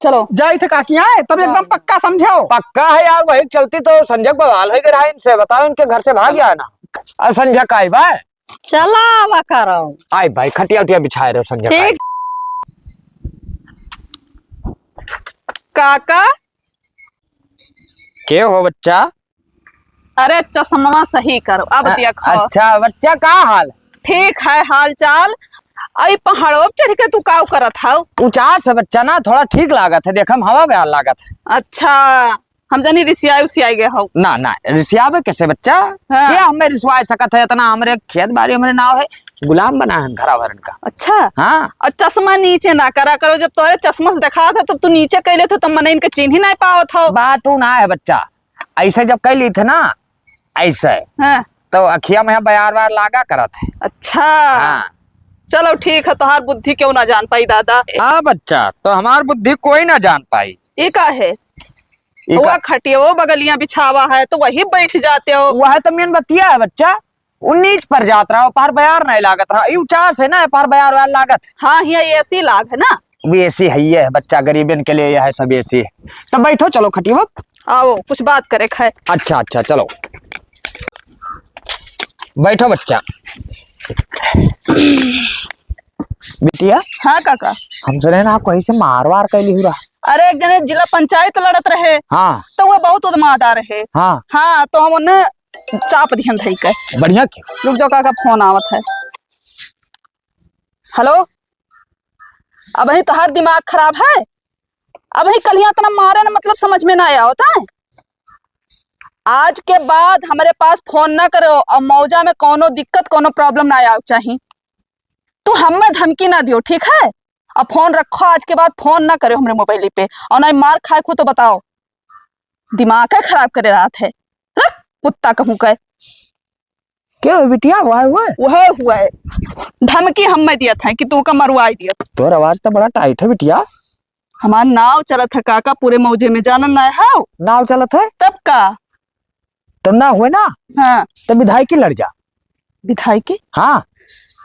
चलो जाई थे काकी आए तब एकदम पक्का समझो। पक्का है यार, वही चलती तो संजय बवाल हो गया इनसे, बताओ इनके घर से भाग गया ना। और संजय का आई भाई, चला आवा करो। आई भाई खटिया उटिया बिछाए रहे हो संजय का। ठीक काका। के हो बच्चा? अरे चश्मा सही करो अब देखो। अच्छा बच्चा का हाल? ठीक है हाल चाल। आई पहाड़ों पे चढ़ के तू का करत हाउ? ऊंचास है बच्चा ना, थोड़ा ठीक लागत है, देखम हवा बयान लागत है। अच्छा हम जानी रिसिया उसिया गए हो ना ना रिसिया में कैसे बच्चा? हाँ। ये हमें रिसवा सकत है इतना, हमारे खेत बाड़ी हमारे नाव है, गुलाम बना है घरा भरन का। अच्छा हाँ। और चश्मा नीचे ना करा करो, जब तोरे चश्मा से दिखा था तब तू नीचे कैले थे, तब मैंने इनके चिन्ह ही नहीं पाओ था। बात तू ना है बच्चा, ऐसे जब कह ली थे ना ऐसे, हाँ। तो अखिया में बयार वार लागा करत है। अच्छा हाँ। चलो ठीक है, तोहार बुद्धि क्यों ना जान पाई दादा। हाँ बच्चा, तो हमार बुद्धि कोई ना जान पाई। ये का है? वो खटिया वो बगलियां बिछावा है तो वही बैठ जाते हो। वह तो मेन बतिया है बच्चा, 19 पर जात रहा पार बयार नहीं लागत रहा, यू चार से ना पार बयार वार लागत। हाँ ये ऐसी लाग है ना। भी ऐसी है ये बच्चा, गरीबन के लिए यह है सब ऐसी है। तब बैठो चलो खटिया। आओ कुछ बात करे खाए। अच्छा अच्छा चलो बैठो बच्चा। बिटिया। हाँ काका। हम सुने ना कहीं से मारवार कैली हुआ। अरे एक जने जिला पंचायत लड़त रहे। हाँ। तो वो बहुत उदमादार रहे। हाँ। हाँ तो हम उन्हें चाप दिहन धई के। बढ़िया क्यों? रुक जाओ काका फोन आवत है। हेलो। अब ही तोहार दिमाग खराब है? अब ही कल इतना मारे ना, मतलब समझ में ना आया होता है। आज के बाद हमारे पास फोन ना करो और मौजा में कोनो दिक्कत कोनो प्रॉब्लम ना आया चाहिए। तू हमें धमकी ना दियो ठीक है? और फोन रखो, आज के बाद फोन ना करो हमारे मोबाइल पे, और ना मार खाए खो तो बताओ। दिमाग है खराब करे रहा थे कुत्ता कहूँ कह। क्या बिटिया वह हुआ है धमकी हमें दिया था कि तू का मरवाई दिया। तोर आवाज तो बड़ा टाइट है बिटिया। हमार नाव चलत है काका पूरे मौजे में, जानन ना है नाव चलत है तब का। तो ना हुए ना। हाँ तो विधायक की लड़ जा। विधायक? हाँ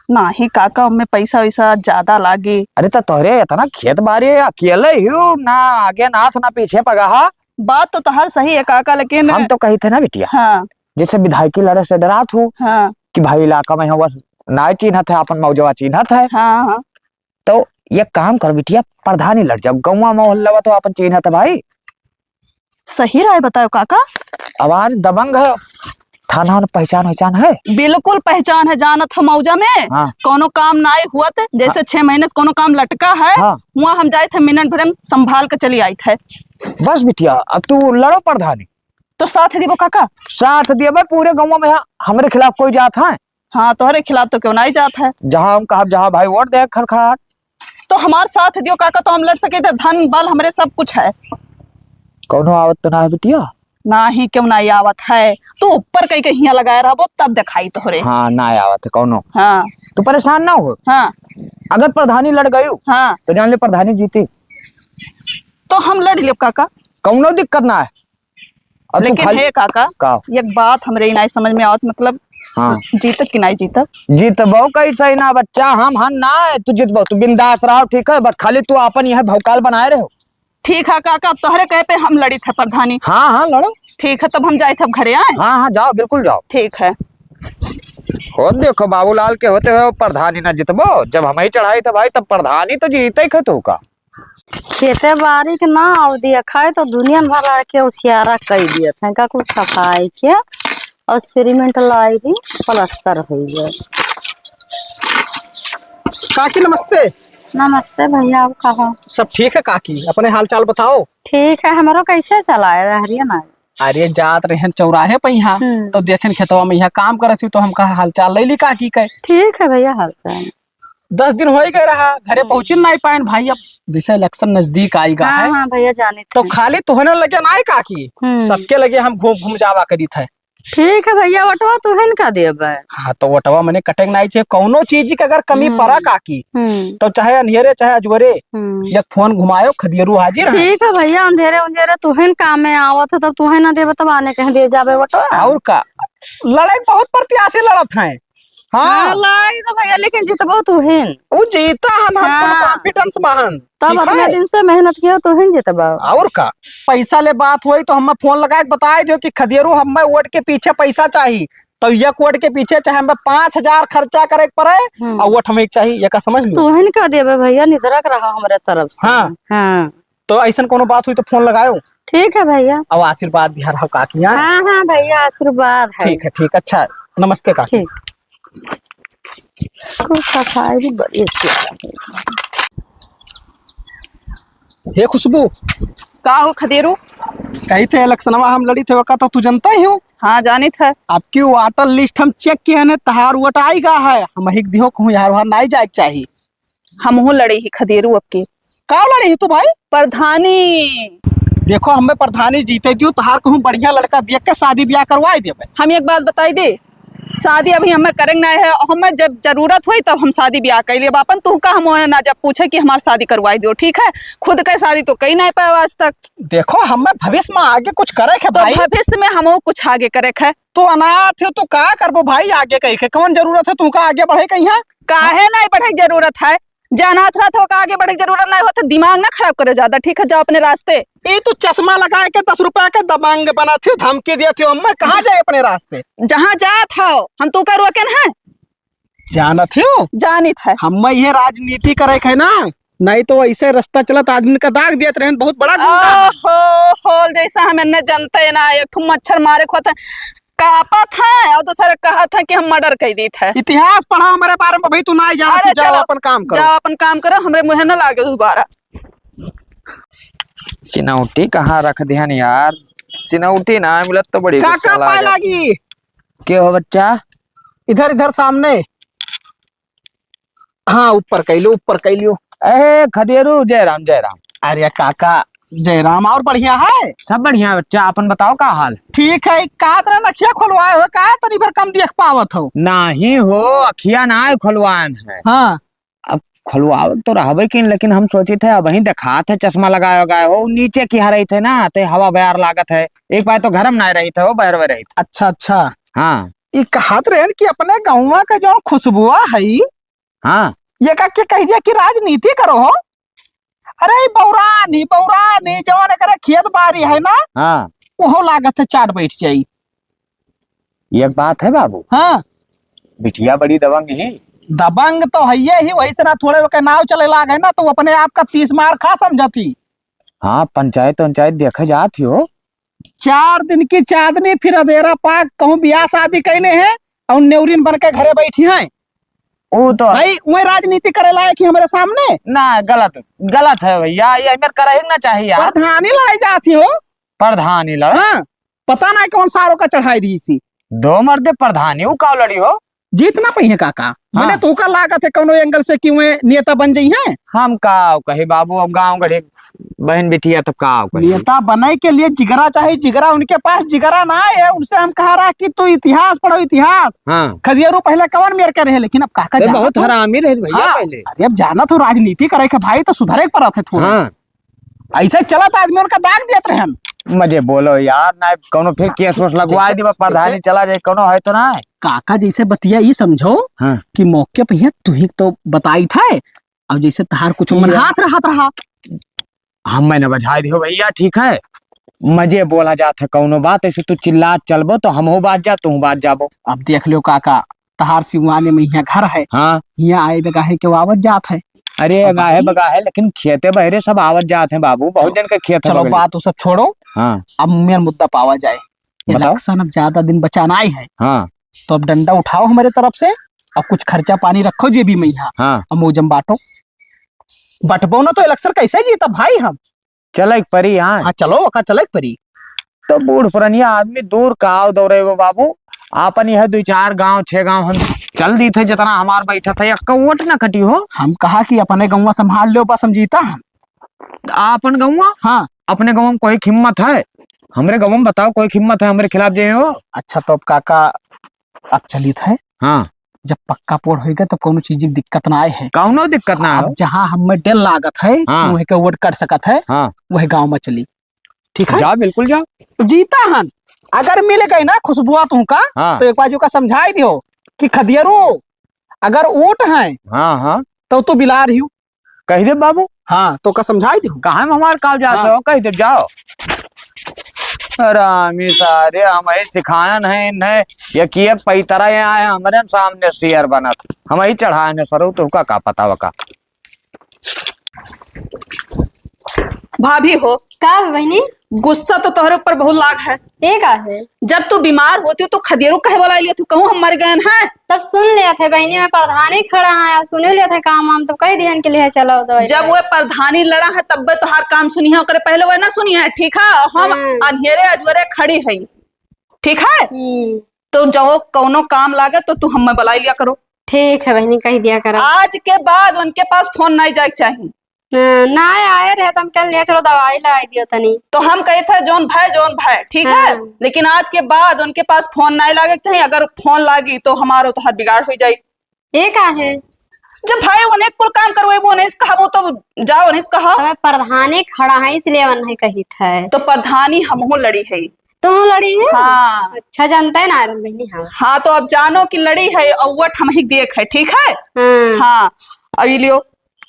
ना ही काका, हमें पैसा वैसा ज्यादा लागे। अरे तो तोरे इतना खेत बाड़ी अकेले ही ना आगे नाथ ना पीछे पगा। बात तो तोहर सही है काका, लेकिन हम तो कही थे ना बिटिया। हाँ। जैसे विधायक की लड़े से डरात हूँ। हाँ। कि भाई इलाका में बस ना चिन्हत है, अपन मौजवा चिन्हत है। हाँ हाँ। तो ये काम कर बिटिया, प्रधानी लड़ जाओ, गौवा मोहल्ला तो अपन चिन्हत है भाई। सही राय बताओ काका। आवाज दबंग है, थाना पहचान वहचान है? बिल्कुल पहचान है, जानत हो मौजा में। हाँ। कोनो काम ना हुआ थे, जैसे हाँ। 6 महीने से कोनो काम लटका है। हाँ। वहाँ हम जाए थे, मिनट भर में संभाल के चली आई थे। बस बिटिया अब तू लड़ो प्रधानी तो साथ दियो काका। साथ दिए पूरे गाँव में हमारे खिलाफ कोई जात है? हाँ तुम्हारे खिलाफ तो क्यों नहीं जात है। जहाँ हम कहा जहाँ भाई वोट दे खड़खड़ाहट। तो हमारे साथ दियो काका, तो हम लड़ सके थे, धन बल हमारे सब कुछ है। कौनो आवत तो ना है बिटिया? ना ही क्यों ना आवत है, तू ऊपर कहीं कहीं लगाए रहो तब दिखाई तोहरे। हाँ ना आवत है कौनो। हाँ तू परेशान ना हो। हाँ। अगर प्रधानी लड़ गई हाँ तो जान ले प्रधानी जीती। तो हम लड़ ले काका, कौनो दिक्कत ना है। लेकिन है काका एक बात हमरे नहीं समझ में आवत, मतलब हाँ। जीतब कि नहीं जीतब? जीतबो कैसे ना बच्चा, हम ना है तू जीतबो, तू बिंदास रहो ठीक है, बस खाली तू अपन यह भौकाल बनाए रहो। ठीक है काका, अब तोहरे कहे पे हम लड़ी थे प्रधानी। हाँ हाँ लड़ो। ठीक है तब हम जाए थे, अब घरे आए। हाँ हाँ जाओ बिल्कुल जाओ। ठीक है। हो देखो बाबूलाल के होते हुए प्रधानी ना जीतबो, जब हम ही चढ़ाई थे भाई तब प्रधानी तो जीते ही तू का। खेते बारी के ना और दिया खाए तो दुनिया भर के उसियारा कई दिया था का कुछ सफाई के और सीमेंट लाई थी, प्लास्टर हो गया। काकी नमस्ते। नमस्ते भैया, आप कहाँ? सब ठीक है काकी, अपने हाल चाल बताओ। ठीक है, हमारा कैसे चला है हरिया ना? अरे जात रहे चौराहे पे यहाँ तो देखे खेतवा में यहाँ काम करे थी, तो हम कहा हाल चाल ले ली काकी के। ठीक है भैया हाल चाल। 10 दिन हो ही गए रहा, घरे पहुंच नहीं पाए भाई, अब जैसे इलेक्शन नजदीक आएगा है। हाँ भैया जाने तो खाली तुहने लगे ना काकी, सबके लगे हम घूम घूम जावा करी थे। ठीक है भैया, वटवा तुहन का देब। हाँ तो वटवा मैंने कटेंग नहीं चाहिए, कौनो चीज की अगर कमी पड़ा काकी तो चाहे अंधेरे चाहे अजवरे या फोन घुमायो खदियरू हाजिर है। ठीक है भैया, अंधेरे अंधेरे तुहन काम में आवत है, तब तुहन ना देब तब आने कहीं दे जाबे वटवा। और का लड़ाई बहुत प्रत्याशी लड़त है, हाँ लाई तो भैया, लेकिन जितबो तू हिन वो जीता हन, हम हाँ। कॉन्फिडेंस महन। तब अपने दिन से मेहनत किया तो हिन जितबो। और का पैसा ले बात हुई तो हम फोन लगा के बताए दियो कि खदियरू हमें वोट के पीछे पैसा चाहिए, तो एक वोट के पीछे चाहे हमें 5,000 खर्चा करे के पड़े और वोट हमें चाहिए, ये का समझ लो। तू हिन का देवे भैया, निधरक रहा हमारे तरफ से। हाँ। हाँ तो ऐसा कोनो बात हुई तो फोन लगाओ ठीक है भैया। और आशीर्वाद दिया रहो काकी। हाँ हाँ हाँ भैया, आशीर्वाद है। ठीक है, ठीक। अच्छा नमस्ते काकी। ठीक। कुछ सफाई भी बड़ी अच्छी है। हे खुशबू, का हो खदेरू? कही थे इलेक्शनवा हम लड़ी थे वका, तो तू जनता ही हो। हाँ जानित है। आपकी वाटर लिस्ट हम चेक किए ने, तहार वोट आएगा है, हम हिक दिहो कहूँ यार वहां नहीं जाए चाहिए। हमहू लड़ी ही खदेरू अब की का लड़ी है तू भाई? प्रधानी। देखो हमें प्रधानी जीते दियो, तहार कहूँ बढ़िया लड़का देख के शादी ब्याह करवाई देवे। हम एक बात बताई दे, शादी अभी हमें करेंगे नहीं है, हमें जब जरूरत हुई तब हम शादी ब्याह कर लिए बापन। तू का हम ना जब पूछे कि हमारी शादी करवाई दो, ठीक है? खुद का शादी तो कहीं नहीं पाए आज तक। देखो हमें भविष्य में आगे कुछ करे है तो भाई। भविष्य में हम कुछ आगे करे है। तू अनाथ है तो का करबो भाई आगे कही के? कौन जरूरत है तू का आगे बढ़े कहीं? काहे नहीं बढ़े की जरूरत है? अनाथ रहा तो आगे बढ़े की जरूरत नहीं होता। दिमाग ना खराब करे ज्यादा, ठीक है? जाओ अपने रास्ते। ये तू चश्मा लगा के 10 रुपया के दबंग बना थी, धमकी दिया थी, मैं कहाँ जाए अपने रास्ते? जहाँ जात हो हम तू का रोकन है? जाना थी जानित है। हम ये राजनीति करे है ना, नहीं तो ऐसे रास्ता चलत आदमी का दाग दिया रहे, बहुत बड़ा गुंडा है। हो जैसा हमें न जनते ना, एक ठो मच्छर मारे खोता कापत है और दूसरा कहा था कि हम मर्डर कर दी थे। इतिहास पढ़ा हमारे बारे में भाई, तू ना जा, अरे जाओ चलो, अपन काम करो। जाओ अपन काम करो, हमरे मुँह न लागे दोबारा। चिनौटी कहाँ रख दिहन यार? चिनौटी ना मिलत तो बड़ी काका गुस्सा पाए लागे। लागी के हो बच्चा? इधर इधर सामने। हाँ ऊपर कैलो, ऊपर कैलियो। ए खदेरू, जय राम जय राम। अरे काका जयराम, और बढ़िया है? सब बढ़िया बच्चा, अपन बताओ का हाल? ठीक है। का तरह नखिया खोलवाए हो का? तनी भर कम देख पावत हो। नहीं हो, अखिया ना खुलवान है। हाँ अब खुलवावत तो रहबे किन, लेकिन हम सोचे थे अब वही देखा थे चश्मा लगाए गए हो नीचे की रही थे ना, ते हवा बयार लागत है। एक बार तो घरम ना रही थे, वो बहर में रही थी। अच्छा अच्छा। हाँ ये कहत रहे कि अपने गाँव का जो खुशबुआ है, हाँ ये का के कह दिया कि राजनीति करो हो? अरे बौरानी जवान करे खेत बाड़ी है ना, हाँ, वो लागत है चाट बैठ जाई। एक बात है बाबू, हाँ बिटिया बड़ी दबंग है। दबंग तो है ही, वही से ना थोड़े के नाव चले लागे ना तो अपने आप का 30 मार खा समझती। हाँ पंचायत देखे जाती हो। 4 दिन की चांदनी फिर अधेरा पाक कहूँ ब्याह शादी कैले हैं और नेवरीन बन के घरे बैठी हैं। वो तो भाई वही राजनीति करे लायक ही हमारे सामने? ना, गलत है भैया, ये हमें करे ना चाहिए यार। प्रधानी लड़ाई जाती हो? प्रधानी लड़, हाँ पता ना कौन सारों का चढ़ाई दी इसी। दो मर्दे प्रधानी वो का लड़ी हो? जीतना पहिए काका। मैंने तो का लागत है कोनो एंगल से कि वे नेता बन जाई है। हम का कहे बाबू, अब गाँव गढ़े बहन बिटिया तो का कहे। नेता बनने के लिए जिगरा चाहिए, जिगरा उनके पास जिगरा ना है। उनसे हम कह रहा कि तू इतिहास पढ़ो, इतिहास। हाँ खदियारू पहले कवन मेर के रहे, लेकिन अब काका तो जाना बहुत तो- हरामी रहे भैया हाँ, पहले। अरे अब जाना तो राजनीति करे के भाई, तो सुधरे के परत है थोड़ा। हाँ ऐसे चला था आदमी उनका दाग देते रहे। मजे बोलो यार, ना कोनो फिर केस वोस लगवाए दी, प्रधानी चला जाए कोनो है तो ना। काका जैसे बतिया ये समझो हाँ। कि मौके पे तू ही तो बताई था, अब जैसे तहार कुछ मन हाथ रहा हम मैंने बजाई दियो भैया, ठीक है? मजे बोला जात है कौनो बात, ऐसे तू चिल्ला चलबो तो हम हो बात जा, तू बात जाबो। अब देख लो काका, तहार सिवाने में यहाँ घर है, हाँ यहाँ आए बेगा है के आवत जात है। अरे गाहे बगा है, लेकिन खेते बहरे सब आवत जात है बाबू, बहुत जन के खेत है चलो बगल। बात वो सब छोड़ो, हाँ अब मेन मुद्दा पावा जाए। बताओ। इलेक्शन अब ज्यादा दिन बचाना ही है, हाँ तो अब डंडा उठाओ हमारे तरफ से और कुछ खर्चा पानी रखो जेबी में यहाँ, हाँ और मौजम बांटो। बटबो ना तो इलेक्शन कैसे जीता भाई हम? चल एक परी। हाँ हाँ चलो ओका चले परी। तो बूढ़ पुरानिया आदमी दूर काव दौड़े वो बाबू, आपन यह 2-4 गांव 6 गांव हम चल दी थे, जितना हमार बैठा था एक वोट ना कटी हो। हम कहा कि अपने गौवा संभाल लो, बस हम जीता हम। आपन गौवा, हाँ अपने गाँव में कोई हिम्मत है? हमरे गाँव में बताओ कोई हिम्मत है हमारे खिलाफ जे हो? अच्छा तो अब काका अब चलित है, हाँ जब पक्का पोड़ होगा तो कोनो चीज की दिक्कत ना आए है। कौनो दिक्कत ना अब हो। जहाँ हमें डेल लागत है हाँ। वही के वोट कर सकत है, हाँ वही गांव में चली। ठीक है जा, बिल्कुल जा। तो जीता हन। अगर मिल गई ना खुशबुआ तुमका, हाँ तो एक बाजू का समझाई दियो कि खदियरू अगर ऊँट है हाँ हाँ तो बिलार ही कह दे बाबू। हाँ तो का समझाई दू। कहा में हमारे काव जाते हाँ। हो, कह दे जाओ। रामी सारे हमें सिखाया नहीं इन्हें, ये किए पैतरा यहाँ आए हमारे सामने शेयर बनत, हम ही चढ़ाए ने सरो तो का पता वका। भाभी हो का बहनी गुस्सा तो तोहरे ऊपर बहुत लाग है। ये का है? जब तू बीमार होती हो तो खदेरू कहे बोला लिया तू कहूँ हम मर गए हैं। तब सुन लिया थे बहनी, मैं प्रधानी खड़ा है, अब सुन लिया थे काम वाम, तो कह दिहन के लिए चलो दवाई। जब वो प्रधानी लड़ा है तब तो हर काम सुनी है, ओकरे पहले वो ना सुनी है। ठीक है, हम अंधेरे अजवरे खड़ी है। ठीक है, तो जो कौनो काम लागे तो तू हमें बुला लिया करो। ठीक है बहनी, कह दिया करो। आज के बाद उनके पास फोन नहीं जाए चाहिए। ना आए रहे तो हम कल लिया चलो दवाई ला दियो तनी। तो हम कहे थे जोन भाई ठीक है, लेकिन आज के बाद उनके पास फोन नहीं लागे चाहिए। अगर फोन लागी तो हमारो तो हर बिगाड़ हो जाए। ये का है? जब भाई उन्हें कुल काम करवे वो नहीं कहा, वो तो जाओ नहीं कहा। तो मैं प्रधानी खड़ा है इसलिए वन नहीं कही था। तो प्रधानी हमहू लड़ी है। तुम लड़ी है? हाँ अच्छा जानता है ना आयरन बहनी। हाँ हाँ, तो अब जानो कि लड़ी है और वट हम ही देख है। ठीक है हाँ, अब लियो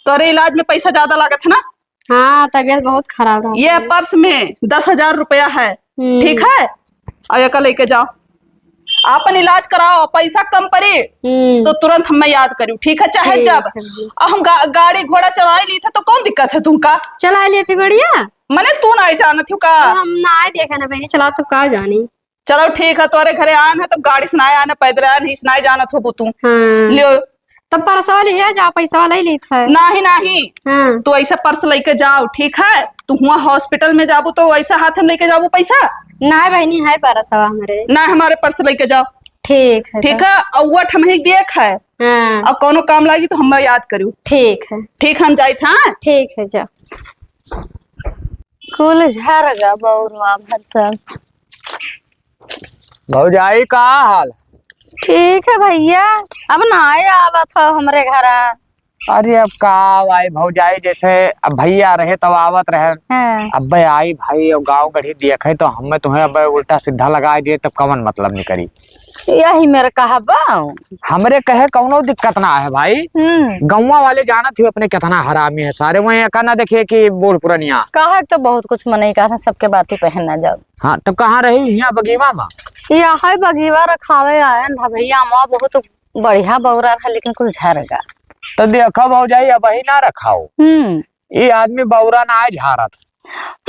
तोरे इलाज में पैसा ज्यादा लागत है ना। हाँ तबीयत बहुत खराब रहा। ये पर्स में 10,000 रुपया है। ठीक है, और एक लेके जाओ, अपन इलाज कराओ। पैसा कम पड़े तो तुरंत हमें याद करियो। ठीक है, चाहे जब हम गाड़ी घोड़ा चला ली था तो कौन दिक्कत है तुमका? चला लिए थे बढ़िया। मने तू नहीं जाना थी का? हम ना आए देखा ना बहनी, चला तो का जानी। चलो ठीक है, तोरे घरे आन है तो गाड़ी से ना आना, पैदल आन ही नहीं जाना थो तू। हाँ। लियो तब पर्स वाली है, जा पैसा वाला ही लेता है। नहीं हाँ। तो ऐसा पर्स लेके जाओ। ठीक है, तू हुआ हॉस्पिटल में जाबू तो ऐसा हाथ हम लेके जाबू पैसा ना बहनी है पर्स हमारे ना, हमारे पर्स लेके जाओ। ठीक है। ठीक है, और हम ही देख है। हाँ। अब कोनो काम लगी तो हमें याद करियो। ठीक है। ठीक, हम जाए थे। ठीक है जा। कुल झरगा बउरवा भर सब। भौजाई का हाल? ठीक है भैया, अब ना आवा था हमरे घर। अरे अब का आई भौजाई, जैसे अब भैया रहे तब आवत रहे। हाँ। अब आई भाई और गाँव गढ़ी देखे तो हमें तुम्हें अब उल्टा सीधा लगा दिए तब कवन मतलब नहीं करी। यही मेरा कहा बा। हमरे कहे कौनो दिक्कत ना है भाई। गौवा वाले जाना थी अपने कितना हरामी है सारे, वही ना देखिए कि बूढ़ पुरनिया कहा तो बहुत कुछ मने कहा सबके बातें पहनना जाओ। हाँ तब कहाँ रही यहाँ बगीवा में? यहाँ बगीवा रखावे आए ना भैया, माँ बहुत बढ़िया बौरा है लेकिन कुछ झरगा। तो देखो भौजाई अब ही ना रखाओ। ये आदमी बौरा ना आए झारत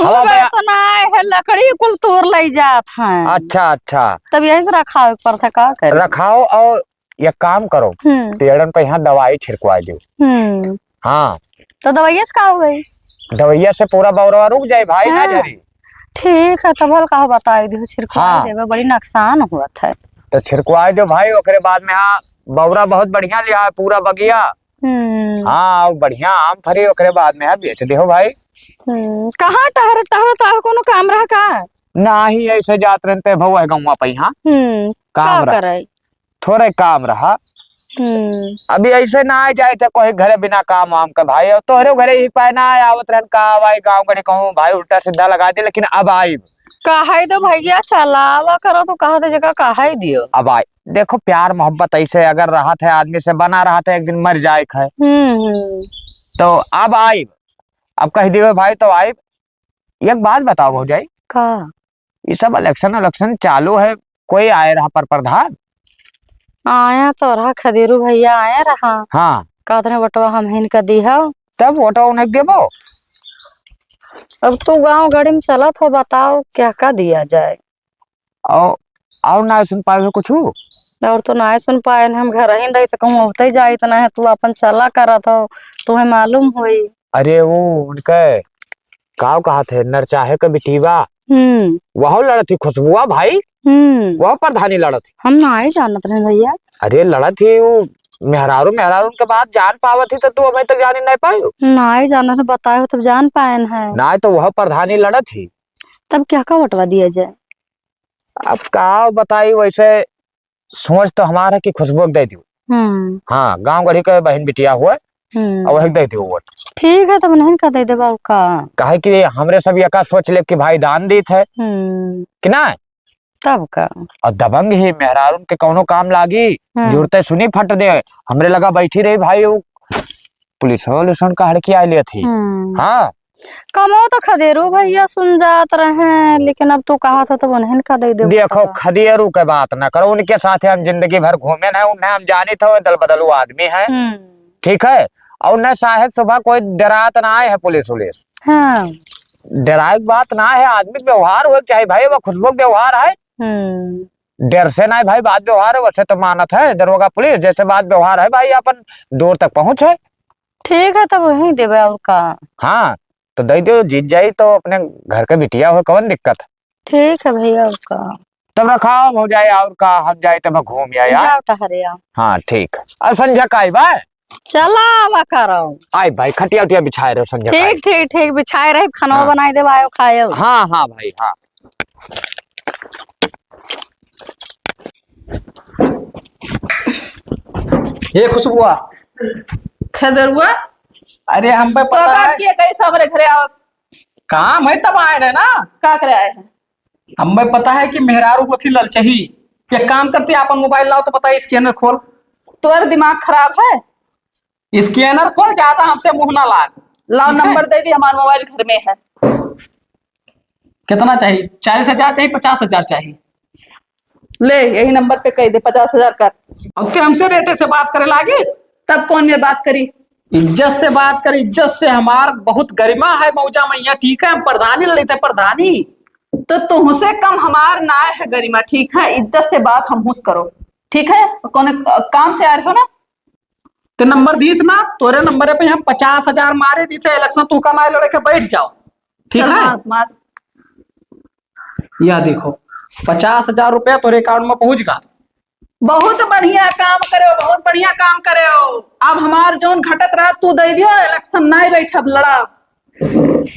तो ना है, लकड़ी कुल तोड़ ले जात है। अच्छा अच्छा, तब यही से रखाओ पर था का करे। रखाओ और ये काम करो, पेड़न पे यहाँ दवाई छिड़कवा दो। हाँ तो दवाइया से का हो गई? दवाइया से पूरा बौरवा रुक जाए भाई। ना झरी ठीक है, तब कहा बताई दो छिड़कवा देवे, बड़ी नुकसान हुआ था। तो छिड़कवा दो भाई, ओकरे बाद में हाँ बौरा बहुत बढ़िया लिया है पूरा बगिया। हाँ बढ़िया आम फरी, ओकरे बाद में बेच दे भाई। कहाँ टहर कोनो काम रहा का? ना ही ऐसे जात रहते भौ है गौवा पे। हाँ काम रहा, थोड़े काम रहा। अभी ऐसे ना आ जाए थे कोई घरे बिना काम वाम का भाई, और तोहरे घरे ही पाए ना आवत रहन का भाई गाँव गड़े कहूँ भाई उल्टा सीधा लगा दे। लेकिन अब आई कहा दो भैया, चलावा करो तो कहा दे जगह कहा दियो। अब आई देखो, प्यार मोहब्बत ऐसे अगर रहा था आदमी से बना रहा था, एक दिन मर जाए है। तो अब आई, अब कह दिए भाई तो आई। एक बात बताओ भौजाई, का ये सब इलेक्शन चालू है, कोई आए रहा पर प्रधान? आया तो रहा खदेरू भैया आया रहा। हाँ कहते बटवा हम हिनका दी है, तब वोटो उन्हें देवो। अब तो गांव गाड़ी में चला था, बताओ क्या क्या दिया जाए। और ना सुन पाए कुछ और तो ना सुन पाए, हम घर ही रही तो कहूँ होते जाए इतना है, तू अपन चला करा था तुम्हें मालूम हुई। अरे वो उनके गाँव कहा थे नर चाहे का बिटीवा, वह लड़ती खुशबुआ भाई, वह प्रधानी लड़ती। हम ना ही जानत रहे भैया। अरे लड़ती वो मेहरारू के बाद जान पावत थी, तो तू अभी तक जान नहीं पाई? ना ही जाना बताओ तब जान पाए है ना, तो वह प्रधानी लड़त थी। तब क्या का बटवा दिया जाए? अब का बताई, वैसे सोच तो हमारा कि खुशबू दे दी। हाँ गाँव गढ़ी के बहन बिटिया हुआ और वही दे दी वोट। ठीक है, तब नहीं का दे देगा का, कहे कि हमरे सब यका सोच ले कि भाई दान दी थे कि ना। तब का और दबंग ही मेहरारून के कौनो काम लागी जुड़ते सुनी फट दे। हमरे लगा बैठी रही भाई वो पुलिस वाले का हड़की आई थी। हाँ कमो तो खदेरो भैया सुन जात रहे, लेकिन अब तू कहा था तो उन्हें का दे दे। देखो खदेरू के बात ना करो, उनके साथ हम जिंदगी भर घूमे ना, उन्हें हम जानी थे दल बदलू आदमी है, ठीक है। और उन्हें शायद सुबह कोई डरात ना आए है पुलिस उलिस। हाँ डराए बात ना है, आदमी व्यवहार हो चाहिए भाई, वो खुशबू व्यवहार है, डर से ना है भाई, बात व्यवहार है। वैसे तो मानत है दरोगा पुलिस जैसे बात व्यवहार है भाई, अपन दूर तक पहुंच है। ठीक है तब वही देवे और का। हाँ तो दे दो, जीत जाई तो अपने घर के बिटिया हो, कौन दिक्कत है। ठीक है भैया और का तब रखा हो जाए और का हम जाए तब घूम यार। हाँ ठीक है। संजय का आई भाई चला करो आई भाई, खटिया उटिया बिछाए रहे संजय। ठीक ठीक ठीक बिछाए रहे, खाना हाँ। बनाए देवा खाए। हाँ हाँ भाई हाँ। ये खुशबुआ खदरुआ, अरे हम पे पता है कैसा हमारे घरे आओ काम है तब आए रहे ना। का करे आए हैं? हमें पता है कि मेहरारू को थी ललचही। ये काम करते अपन मोबाइल लाओ तो पता है, स्कैनर खोल। तुम्हारा दिमाग खराब है, स्कैनर खोल, ज्यादा हमसे मुंह ना लाग। लाओ नंबर दे दी, हमारा मोबाइल घर में है। कितना चाहिए? 40,000 चाहिए, 50,000 चाहिए? ले यही नंबर पे कह दे 50,000 कर। अब ते हमसे रेटे से बात करे लागिस? तब कौन में बात करी? इज्जत से बात कर, इज्जत से। हमार बहुत गरिमा है मौजा मैया, ठीक है। हम प्रधानी लेते प्रधानी। तो तुमसे कम हमार ना है गरिमा, ठीक है। इज्जत से बात हम हुस करो, ठीक है। कौन काम से आ रहे हो ना? ते नंबर दीस ना, तोरे नंबर पे हम 50,000 मारे दी थे इलेक्शन, तू कमाए लड़े के बैठ जाओ, ठीक है। मार। या देखो 50,000 रुपया तोरे अकाउंट में पहुंच गया। बहुत बढ़िया काम करे हो, बहुत बढ़िया काम करे हो। अब हमार जोन घटत रहा तू दे दियो, इलेक्शन नहीं बैठब, लड़ा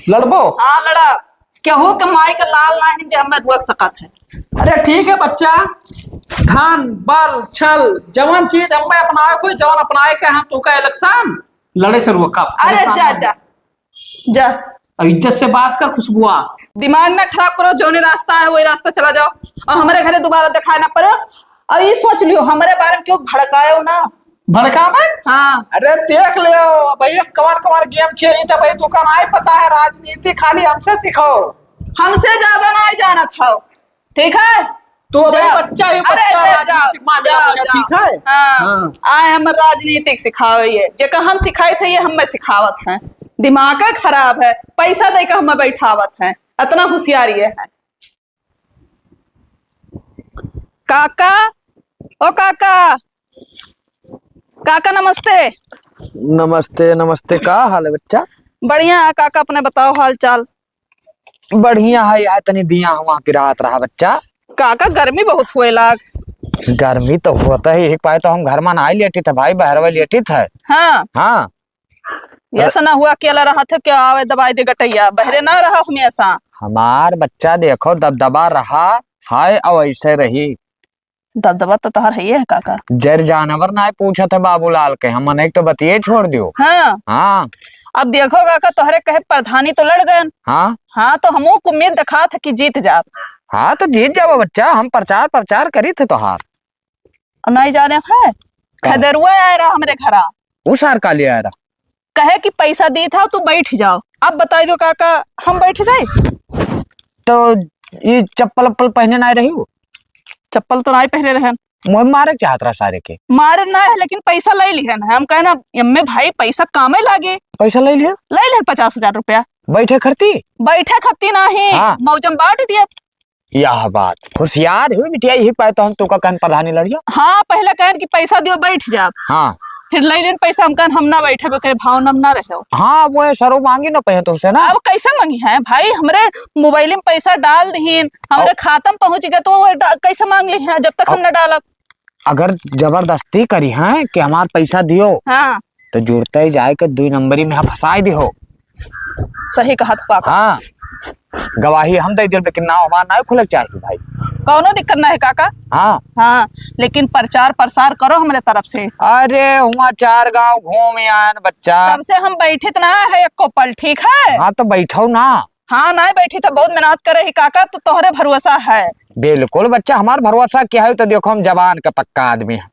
लड़बो। हाँ लड़ा, केहू के माई का लाल नहीं जे हमें रोक सकत है। अरे ठीक है बच्चा, धन बल छल जवान चीज हम अपनाए, कोई जवान अपनाए के हम तो का इलेक्शन लड़े से रोका। अरे जा जा जा, इज्जत से बात कर खुशबुआ। दिमाग ना खराब करो, जो नहीं रास्ता है वही रास्ता चला जाओ, और हमारे घरे दोबारा दिखाए ना पड़ो। अब ये सोच लियो हमारे बारे में क्यों भड़काए हो ना। भड़का में? हाँ अरे देख लियो भाई, कमार कमार गेम खेली था भाई, तू का नहीं पता है राजनीति, खाली हमसे सीखो। हमसे ज्यादा नहीं जाना था, ठीक है। तो बच्चा ही बच्चा राजनीतिक मामला में, ठीक है। हाँ आए हम राजनीतिक सिखावे, ये जेका हम सिखाए थे ये हमें सिखावत है। दिमाग खराब है, पैसा देकर हमें बैठावत है, इतना होशियारी है। काका, ओ काका, काका नमस्ते। नमस्ते नमस्ते, का हाल है बच्चा? बढ़िया है काका, अपने बताओ हाल चाल। बढ़िया है यार, तनी दिया वहाँ पिरात रहा बच्चा। काका गर्मी बहुत हुए लाग। गर्मी तो होता ही, एक पाए तो हम घर में ना लेटी थे भाई, बहरवा लेटी थे। हाँ हाँ ऐसा ना हुआ अकेला रहा था क्या? आवे दवाई दे गटैया, बहरे ना रहा हमेशा। हमार बच्चा देखो दबदबा रहा है और ऐसे रही। दबदबा तो तोहर है काका। जर जानवर ना पूछा था बाबूलाल के, हम एक तो बतिये छोड़ दियो। हाँ हाँ अब देखो काका, तोहरे कहे प्रधानी तो लड़ गए। हाँ हाँ तो हमो को उम्मीद दिखा था कि जीत जा। हाँ तो जीत जाओ बच्चा, हम प्रचार प्रचार करी थे तोहार। नहीं जाने है, खदरुआ आया रहा हमारे घरा, उसार का लिया रहा, कहे कि पैसा दी था तू बैठ जाओ। अब बता दो काका, हम बैठ जाए? तो ये चप्पल अप्पल पहने ना रही हो? चप्पल तो नहीं पहने रहे, मुझे मारे चाहत रहा सारे के। मारे ना है, लेकिन पैसा ले लिहन है। हम कहना एम्मे भाई पैसा कामे लागे, पैसा ले लिया, ले ले 50,000 रुपया। बैठे खरती? बैठे खत्ती नहीं, हाँ। मौजम बांट दिया। यह बात होशियार हुई बिटिया, यही पाए तो हम तो का कहन प्रधानी लड़ जाओ। हाँ पहले कहन कि पैसा दियो बैठ जा, हाँ फिर ले लेन पैसा। हम कहन हम ना बैठे करे, भाव नम ना रहे। हाँ वो सरो मांगी ना पहे तो उसे ना। अब कैसे मांगी है भाई? हमरे मोबाइल में पैसा डाल दीन, हमारे खाता में पहुंच गया, तो कैसे मांग ली है जब तक हम न डालब? अगर जबरदस्ती करी है कि हमार पैसा दियो, हाँ तो जुड़ते ही जाए के 2 नंबरी में फंसाई दियो। सही कहा पापा। हाँ गवाही हम दे दियो, लेकिन नाव हमार ना खुलक चाहिए भाई। कौनो दिक्कत ना है काका। हाँ हाँ लेकिन प्रचार प्रसार करो हमारे तरफ से। अरे वहाँ 4 गांव घूम आन बच्चा, तब से हम बैठे ना है एक पल, ठीक है। हाँ तो बैठो ना, हाँ ना बैठी तो बहुत मेहनत करे ही काका, तो तोहरे भरोसा है। बिल्कुल बच्चा, हमार भरोसा क्या है? तो देखो हम जवान का पक्का आदमी है,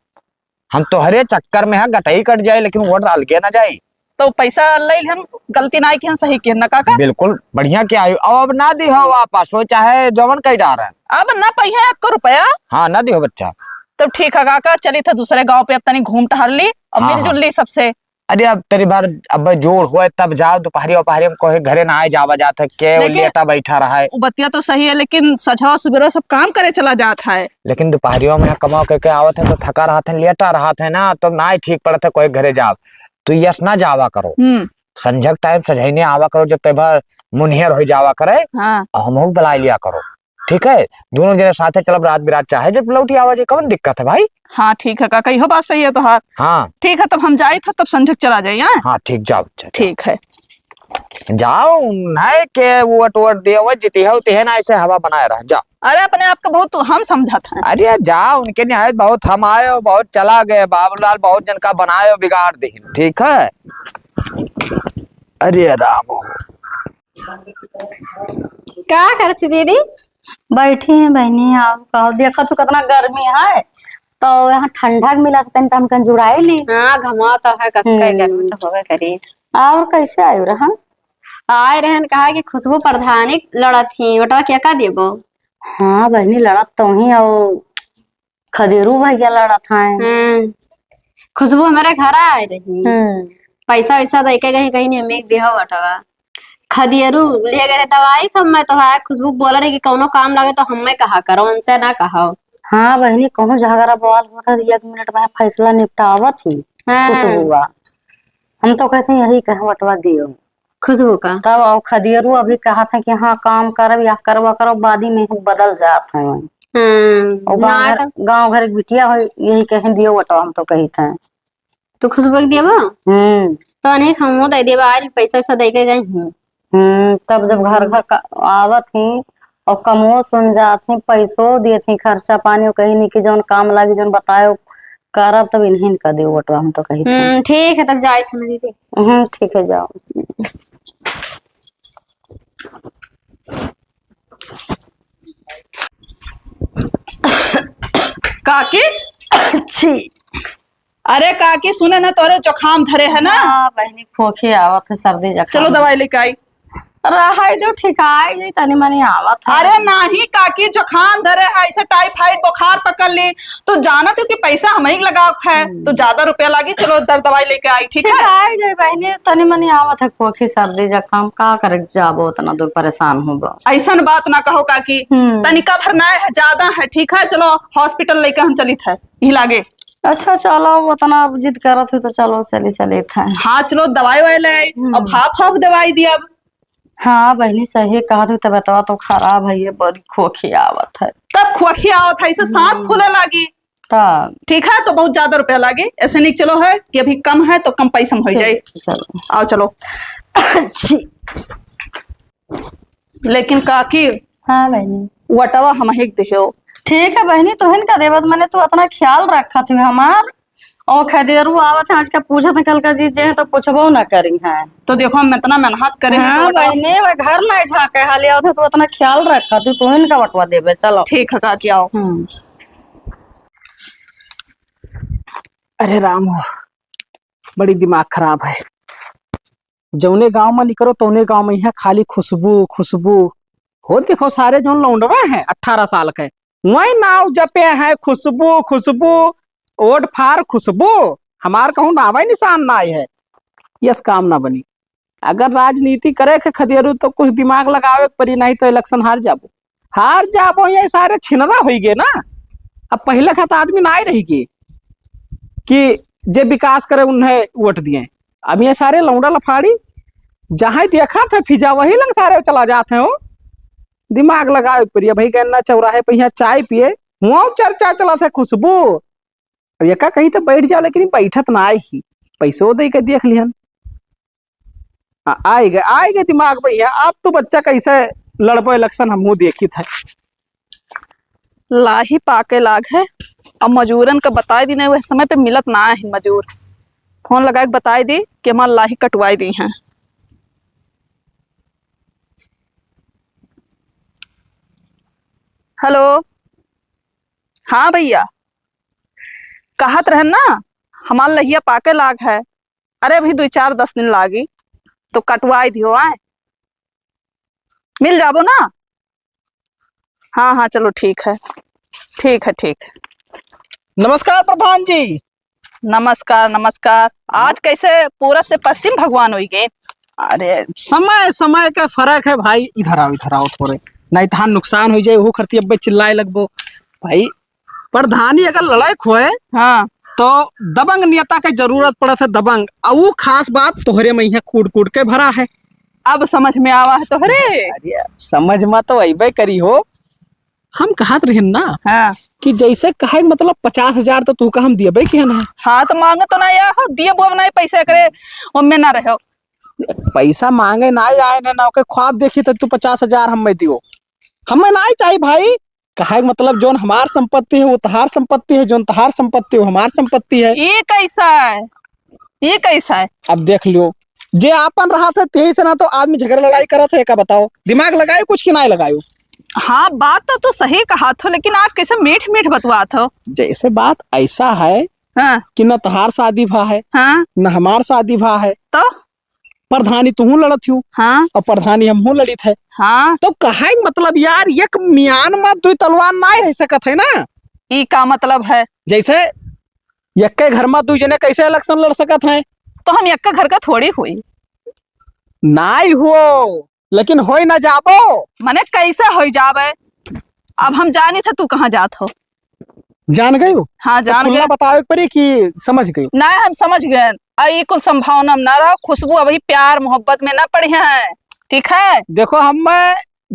हम तोहरे चक्कर में है गटई कट जाए लेकिन वोट अलगे ना जाए। तो पैसा ले हम गलती ना की, सही की ना काका। बिल्कुल बढ़िया क्या है, अब ना दी हो वापस हो चाहे जवन कई डार है। अब ना पहिए 1 रुपया। हाँ ना दी हो बच्चा। तो ठीक है काका, चली था दूसरे गांव पे, अब तनी घूम टहल ली और हाँ, मिलजुल ली सबसे। अरे अब तेरी बार अब जोड़ हुआ तब जाओ, दोपहरी दोपहरी में कोई घरे ना आए जावा जात है के लेकिन- लेटा बैठा रहा है। वो बतिया तो सही है, लेकिन सजवा सुबेरा सब काम करे चला जाता है। लेकिन दोपहरियों में कमा के आवत है तो थका रहा था, लेटा रहा था ना, तो ना ही ठीक पड़ता कोई घरे जाओ। तो यस ना जावा करो, संझक टाइम सजैने आवा करो, जब तेबर मुनियर हो जावा करे हाँ हम बुला लिया करो, ठीक है? दोनों जने साथे चलब रात बिरात, चाहे जब लौटी आवाज कौन दिक्कत है भाई। हाँ ठीक है काका, यहो बात सही है तोहार। हाँ ठीक है, तब हम जाए था, तब संझक चला जाइए। हाँ ठीक, जाओ बच्चा, ठीक है। जाओ है के वोट वोट दिए जीती है तेहे ना, ऐसे हवा बनाए रह जाओ। अरे अपने आप का बहुत तो हम समझाते हैं। अरे जाओ, उनके निहायत बहुत हम आए हो, बहुत चला गए, बाबूलाल बहुत जन का बनाए हो बिगाड़ दी, ठीक है? अरे राम, क्या करती दीदी? बैठी है बहनी। आप कहो, देखो तो कितना गर्मी है, तो यहाँ ठंडा मिला तो हम कहीं जुड़ाए ली। हाँ घमा तो है, कसका गर्मी तो होवे करी। और कैसे आयु रहा? आए रहन कहा कि खुशबू प्रधानी लड़त थी, बता क्या का देबो? हाँ बहनी, लड़त तो ही, और खदेरू भैया लड़त है। खुशबू हमारे घर आए रही, पैसा वैसा दे के गई कहीं नहीं देहो बटवा। खदियरू ले गए दवाई कम में तो है, खुशबू बोला रही कि कौनो काम लगे तो हमें कहा करो, उनसे ना कहो। हाँ बहनी, कहूँ झगड़ा बवाल होता है, 1 मिनट में फैसला निपटावत ही खुशबुआ। हम तो कहते हैं यही कहा बटवा दियो खुशबू का। तब और खदियरू अभी कहा था कि हाँ काम करब या करवा करो, बादी में बदल जात है। गाँव घर की बिटिया हो, यही कहे दियो बटवा, हम तो कही थे। तो खुशबू के देबो? तो नहीं हमो दे देबा, आज पैसा वैसा दे के गई। तब जब घर घर आवत ही और कमो सुन जात ही, पैसो दिए थी, खर्चा पानी कहीं नहीं कि जौन काम लागी जौन बतायो करब, तब इन्हीं का दे बटवा, हम तो कही थे। ठीक है, तब जाए दीदी। ठीक है, जाओ। काकी अच्छी। अरे काकी सुने ना, तोरे जुकाम धरे है ना। हाँ बहनी, खोखी आवत है, सर्दी जुकाम। चलो दवाई लेके आई। रहा जो ठिकाई जी, तनी मनी आवत है। अरे नहीं काकी, जुकाम धरे है, ऐसे टाइफाइड बुखार पकड़ ली तो जाना तो कि पैसा हम ही लगाओ है, तो ज्यादा रुपया लागी। चलो दवाई लेके आई, ठीक है? ठिकाई जी बहनी, तनी मनी आवत है खोखी सर्दी जुकाम, का करे जाबो, उतना दूर परेशान होबो। ऐसा बात ना कहो काकी, तनिका भरना है, ज्यादा है, ठीक है? चलो हॉस्पिटल लेके हम चली थे, यही लागे। अच्छा चलो, उतना जिद करत है तो चलो चले थे। हाँ चलो दवाई वाई ले आई, और भाप दवाई दी अब। हाँ बहनी, सही कहा तू, तब तो खराब है, ये बड़ी खोखी आवत है। तब खोखी आवत है, इसे सांस फूले लागी, तब ठीक है? तो बहुत ज्यादा रुपया लागे, ऐसे नहीं। चलो है कि अभी कम है तो कम पैसा में हो जाए। चलो आओ चलो। अच्छी। लेकिन काकी हाँ बहनी, वटवा हम ही देहो। ठीक है बहनी, तो का देवत मैंने तो इतना ख्याल रखा थी हमार, और खदेरू आवत है आज का पूछा था, कल का जी जे है तो पूछबो ना करी है। तो देखो हम इतना मेहनत करे हैं, हाँ तो वटवा। बहनी, मैं घर ना झाके हाल आवत है, तो इतना ख्याल रखा तू, तो का बटवा देवे। चलो ठीक है काकी, आओ। अरे राम, बड़ी दिमाग खराब है। जौने गांव में निकलो तौने गांव में यहाँ खाली खुशबू खुशबू हो। देखो सारे जो लौंडवे हैं 18 साल के, वही नाव जपे हैं खुशबू खुशबू, ओड फार खुशबू। हमार कहूँ नावा निशान ना आए है, यस काम ना बनी। अगर राजनीति करे के खदियरू तो कुछ दिमाग लगावे पड़ी, नहीं तो इलेक्शन हार जाबो। ये सारे छिनरा हो गए ना। अब पहले खत आदमी ना रही कि जे विकास करे उन्हें वोट दिए। अब ये सारे लौंडा लफाड़ी जहां देखा था फिजा वही लंग सारे चला जाते हो। दिमाग लगाए पड़िए भाई, गन्ना चौराहे पे यहाँ चाय पिए, वहां चर्चा चला था खुशबू। अब ये कहीं तो बैठ जाओ, लेकिन बैठत ना आई ही, पैसों दे के देख लिहन। आएगा दिमाग भैया। आप तो बच्चा कैसे लड़बो इलेक्शन हमहू देखी था। लाही पाके लाग है, अब मजूरन का बताई दी नहीं, वह समय पे मिलत ना है मजूर। फोन लगा के बताई दी कि हमारा लाही कटवाई दी है। हेलो। हाँ भैया, कहत रहन ना हमार लहिया पाके लाग है। अरे अभी 2-4-10 दिन लागी तो कटवाई दियो आए, मिल जाबो ना। हाँ हाँ चलो ठीक है, ठीक है, ठीक है। नमस्कार प्रधान जी। नमस्कार नमस्कार। आज कैसे पूरब से पश्चिम भगवान हुई गए? अरे समय समय का फर्क है भाई। इधर आओ थोड़े, नहीं तो नुकसान हो जाए। वो करती अब चिल्लाए लगबो भाई। प्रधानी अगर लड़ाई खोए हाँ तो दबंग नेता के जरूरत पड़त है। दबंग और वो खास बात तोहरे में यहाँ कूट कूट के भरा है। अब समझ में आवा है तोहरे। अरे समझ में तो अबे करी हो। हम कहत रहे ना हाँ कि जैसे कहे मतलब 50,000 तो तू का हम दिए कि है। हाँ तो मांगे तो ना या हो दिए वो नहीं पैसे करे उनमें ना रहो। पैसा मांगे ना आए ना के ख्वाब देखी तो तू 50,000 हमें दियो। हमें ना चाहिए भाई। कहे मतलब जोन हमार संपत्ति है वो तहार संपत्ति है, जोन तहार संपत्ति है वो हमार संपत्ति है। ये कैसा है, ये कैसा है? अब देख लियो, जे आपन रहा था तेही से ना तो आदमी झगड़ा लड़ाई करा था। का बताओ दिमाग लगायो कुछ कि ना लगायो। हाँ बात तो सही कहा था, लेकिन आज कैसे मीठ मीठ बतवा था। जैसे बात ऐसा है हाँ कि न तहार शादी भा है हाँ न हमार शादी भा है। तो प्रधानी तू लड़त हूँ हाँ और प्रधानी हम लड़ित है। हाँ तो कहा मतलब यार एक मियान में दो तलवार ना रह सकत है ना। ई का मतलब है? जैसे एक के घर में दो जने कैसे इलेक्शन लड़ सकत है। तो हम एक घर का थोड़ी हुई नाई हो लेकिन हो ना जाबो। मने कैसा हो जावे। अब हम जानी था तू कहाँ जात हो। जान गई हो? हाँ जान गए। बताओ परी कि समझ गई? ना हम समझ गए। ये कुछ संभावना ना रहा। खुशबू अभी प्यार मोहब्बत में ना पड़ी है, ठीक है। देखो हम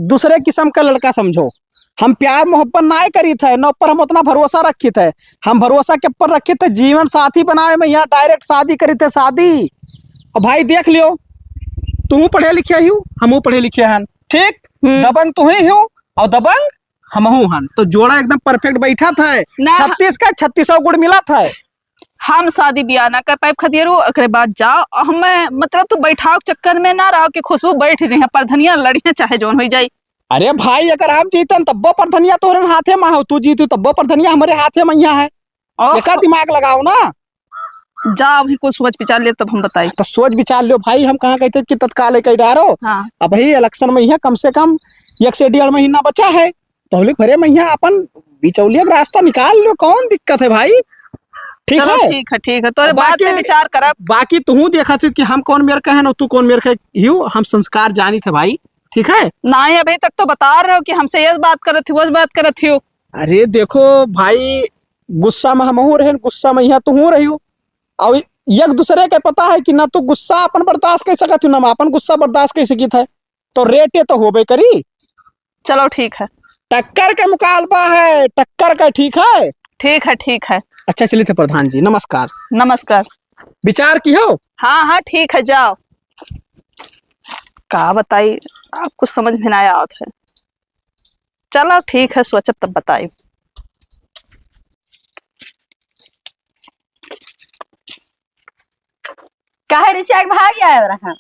दूसरे किस्म का लड़का समझो। हम प्यार मोहब्बत ना करी थे न पर हम उतना भरोसा रखी थे। हम भरोसा के ऊपर रखे थे जीवन साथी बनाए में यहाँ डायरेक्ट शादी करी थे शादी। और भाई देख लियो, तू पढ़े लिखे हूँ हम पढ़े लिखे हैं, ठीक। दबंग तू ही हो और दबंग हम हन, तो जोड़ा एकदम परफेक्ट बैठा था। 36 का 3600 गुण मिला था। हम शादी ब्याह ना कर पाइप खदियरू अकरे बाद जाओ। हमें मतलब तू बैठाओ चक्कर में ना रहो कि खुशबू बैठ रही है प्रधनिया लड़िया चाहे जोन हो जाए। अरे भाई अगर हम जीतन तब वो प्रधनिया तोरे हाथे में हो, तू जीतू तब वो प्रधनिया हमारे हाथे में यहाँ है। देखा दिमाग लगाओ ना। जाओ अभी कुछ सोच विचार ले तब हम बताई। तो सोच विचार लो भाई। हम कहाँ कहते कि तत्काल कही डारो। हाँ। अब भाई इलेक्शन में यहाँ कम से कम 1 से 1.5 महीना बचा है। तो भरे में यहाँ अपन बिचौलिया का रास्ता निकाल लो। कौन दिक्कत है भाई? ठीक है, ठीक है, ठीक है। तोरे बात पे विचार करब। बाकी तू देखा तू कि हम कौन मेरे का है ना तू कौन मेरे का यू। हम संस्कार जानी थे भाई, ठीक है ना। ही अभी तक तो बता रहे हो कि हमसे ये बात करत थी वो बात करत थी। अरे देखो भाई, गुस्सा में हम रहे, गुस्सा में यहाँ तू रही हो। और एक दूसरे के पता है कि ना तू गुस्सा अपन बर्दाश्त कर सकत ना अपन गुस्सा बर्दाश्त कर सकी था। तो रेटे तो होबे करी। चलो ठीक है, टक्कर का मुकाबला है, टक्कर का, ठीक है। ठीक है, ठीक है। अच्छा चलिए थे प्रधान जी, नमस्कार। नमस्कार। विचार की हो? हाँ हाँ ठीक है, जाओ। का बताई आप कुछ समझ में ना आया है। चलो ठीक है, सोचब तब बताई। काहे रिचा के भाग आए रहा।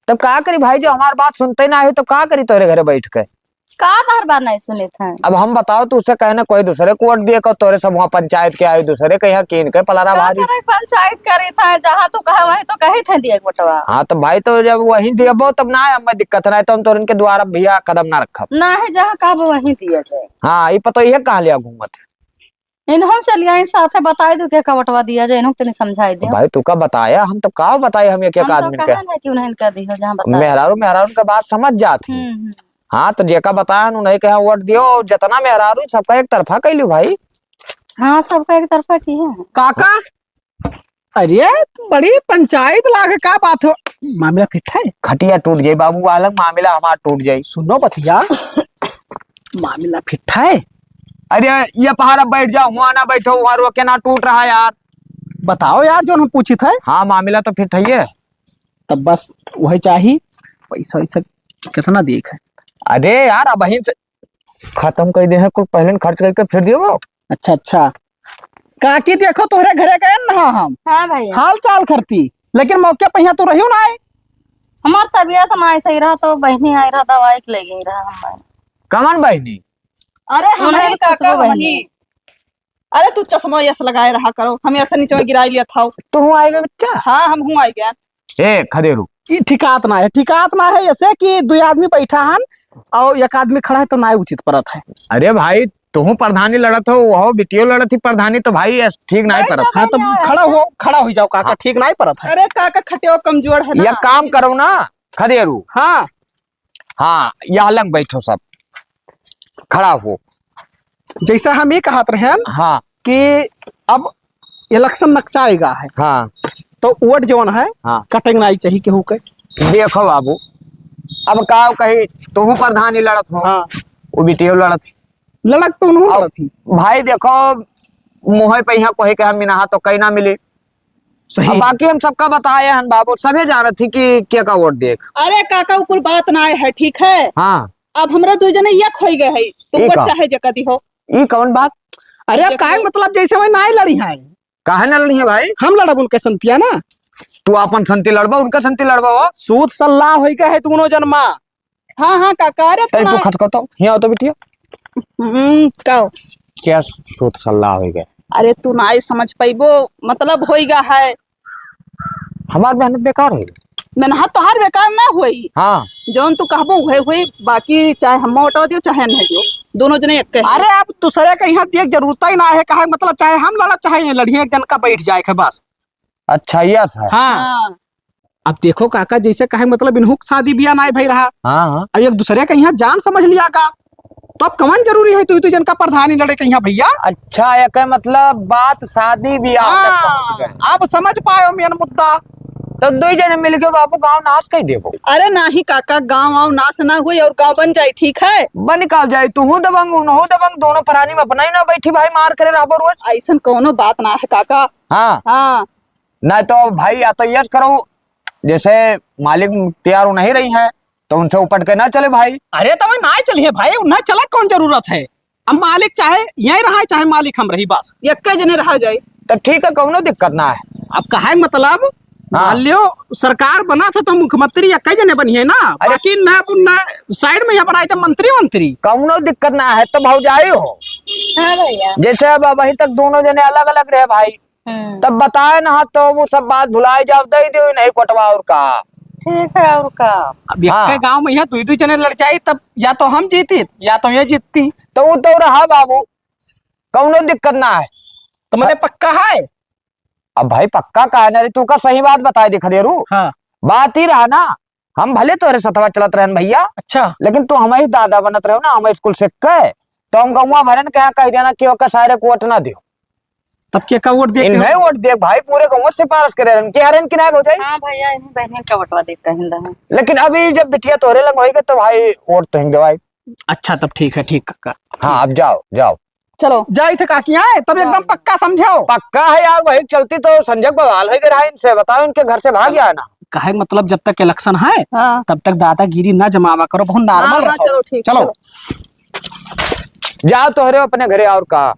तब का करी भाई, जो हमारी बात सुनते ना है तो का करी तोरे घरे बैठ के। का बार बार नहीं सुने थे। अब हम बताओ तो उससे कहना कोई दूसरे को वोट दिए को तोरे सब वहाँ पंचायत के आए दूसरे के यहाँ कीन के पलारा भारी। पंचायत करे था जहाँ तू कहा वही तो कहे थे दिए बटवा। हाँ तो भाई तो जब वही दिएबो तब ना हमें दिक्कत ना है। तो हम तो इनके द्वारा भैया कदम ना रखब ना है जहाँ कहा वही दिया जाए। हाँ ये पता ही है कहाँ लिया घूमत इन्हों चलिए साथे बताई दो क्या कवटवा दिया जाए। इन्हों तेने समझाई दे भाई। तू का बताया हम तो का बताए हम एक एक आदमी के क्यों नहीं कर दी हो जहाँ बताया। मेहरारू का बात समझ जाती। हाँ तो जेका बताया नहीं कहा वोट दियो। जितना मेहरारू सबका एक तरफा कैलू भाई। हाँ सबका एक तरफा की है काका। अरे बड़ी पंचायत लागे का बात हो। मामला फिट है। खटिया टूट जाये बाबू अलग मामला हमारा टूट जाये। सुनो बतिया, मामला फिट है। अरे ये पहाड़ा बैठ जाओ, वहां ना बैठो, वहां रोके ना टूट रहा यार। बताओ यार जो हम पूछी थे। हाँ मामला तो फिट है। तब बस वही चाहिए। पैसा वैसा कितना देख है। अरे यार अब वहीं से खत्म कर दे है, कुछ पहले खर्च करके फिर दियो। अच्छा अच्छा काकी देखो तोहरे घरे गए ना हम। हाँ भाई हाल चाल करती, लेकिन मौके पे यहाँ तो रही ना आए। हमार तबियत ना ऐसे ही रहा तो बहनी आई रहा दवाई के ले गई रहा। हम कमन बहनी अरे हम उन्हें ही तो काका खुशबू हम ही। अरे तू चश्मा ऐसा लगाए रहा करो, हम ऐसा नीचे में गिरा लिया था। तू आएगा बच्चा। हाँ हम हूँ आई गया। ए खदेरू ई ठिकात ना है ऐसे कि दो आदमी बैठा हन और एक आदमी खड़ा है तो ना उचित परत है। अरे भाई तू प्रधानी लड़त हो, वो बिटियो लड़त थी प्रधानी, तो भाई ठीक नहीं परत। हाँ तो खड़ा हो जाओ काका, ठीक नहीं परत है। अरे काका खटियो कमजोर है ना। ये काम करो ना खदेरू। हाँ हाँ यहाँ लग बैठो सब, खड़ा हो। जैसा हम ये कहत रहे हाँ कि अब इलेक्शन नकचाएगा है हाँ तो वोट जवन है हाँ कटेंग नहीं चाहिए केहू के। देखो बाबू, अब का कही तू प्रधानी लड़त हो, हाँ वो बिटियो लड़त थी। लड़क तो उन्होंने लड़त थी। भाई देखो मुँह पे यहाँ कोई के हम मिना तो कहीं ना मिली। सही अब बाकी हम सबका बताए हैं बाबू, सभी जानत थी कि क्या का वोट देख। अरे काका कुल बात ना है, ठीक है। हाँ अब हमरा दो जने ये खोई गए है, तुम ई वोट का? चाहे जकती हो। ये कौन बात? अरे अब काहे मतलब जैसे वही ना लड़ी है, काहे न लड़ी है भाई? हम लड़ब उनके संतिया ना। तू अपन संति लड़बा, उनका संति लड़बा हो। सूद सल्लाह होई के है दोनों जन्मा। हाँ हाँ काका। अरे तू खचकतो यहाँ तो बिटिया कहो क्या सूद सल्लाह हो गए। अरे तू ना समझ पाइबो, मतलब होइगा है। हमार मेहनत बेकार है। मेहनत तो हर बेकार ना हुई, हाँ जौन तू कहबो वही हुई। बाकी चाहे हम उठा दियो चाहे नहीं दियो, दोनों जने एक कहे। अरे अब दूसरे के यहाँ देख जरूरत ही ना है, कहे मतलब चाहे हम लड़ब चाहे ये लड़िए, एक जन का बैठ जाए के बस। अच्छा यस है। हाँ हाँ अब देखो काका, जैसे कहे मतलब इन्हों शादी ब्याह ना भई रहा, हाँ हाँ अब एक दूसरे के यहाँ जान समझ लिया का, तो अब कौन जरूरी है तू जन का प्रधानी लड़े के यहाँ भैया। अच्छा ये का मतलब बात शादी ब्याह तक पहुंच गए। अब समझ पाए मेन मुद्दा। तो दो जने मिलके बाबू गांव नाश कही देबो। अरे ना ही काका, गाँव वाव नाश ना हुई और गाँव बन जाए, ठीक है। बन का जाए, तू दबंग उन्हों दबंग, दोनों प्राणी में अपना ही ना बैठी भाई मार करे रहो रोज। ऐसा कोनो बात ना है काका। हाँ हाँ नहीं तो भाई या तो यस करो, जैसे मालिक तैयार हो नहीं रही है तो उनसे उपट के ना चले भाई। अरे तो ना चलिए भाई, ना चला कौन जरूरत है। अब मालिक चाहे यही रहा चाहे मालिक हम रही, बस एक जने रह जाए तो ठीक है, कौनो दिक्कत ना है। अब कहा मतलब मान लियो सरकार बना था तो मुख्यमंत्री या कई जने बनी है ना, बाकी ना साइड में यहाँ बनाए थे मंत्री। कौनो दिक्कत ना है तो भौजाई हो। हाँ भैया। जैसे अब वहीं तक दोनों जने अलग अलग रहे भाई, तब बताए ना तो वो सब बात भुलाए जाओ, दे दो नहीं कोटवा और का। ठीक है और का। अब एक गांव में यहाँ दो जने लड़ जाए, तब या तो हम जीती या तो ये जीतती, तो वो तो रहा बाबू, कौनो दिक्कत ना है। तो मैंने पक्का है। अब भाई पक्का कहा ना रे, तू का सही बात बताए दिख देरू। हाँ बात ही रहा ना, हम भले तोरे सतवा चलत रहे भैया, अच्छा, लेकिन तू हमारे दादा बनत रहे हो ना, हमारे स्कूल से कह तो हम गौवा भरन कह देना कि ओका सारे को वोट ना दियो। तब के का वोट दे इन्हें वोट देख भाई, पूरे गौवा से पारस करे रहन के हरन किनारे हो जाए। हाँ भैया, इन्हीं बहन का बटवा देख कहिंदा है। लेकिन अभी जब बिटिया तोरे लग होएगा तो भाई वोट तो हिंग दवाई। अच्छा तब ठीक है, ठीक काका। हाँ अब जाओ जाओ चलो जाए थे काकिया तब एकदम पक्का समझो। पक्का है यार, वही चलती तो संजय बवाल हो गया। इनसे बताओ, इनके घर से भाग गया है ना। कहे मतलब जब तक इलेक्शन है हाँ तब तक दादागिरी ना जमावा करो, बहुत नॉर्मल हाँ, चलो ठीक, चलो जाओ तोहरे अपने घरे और का।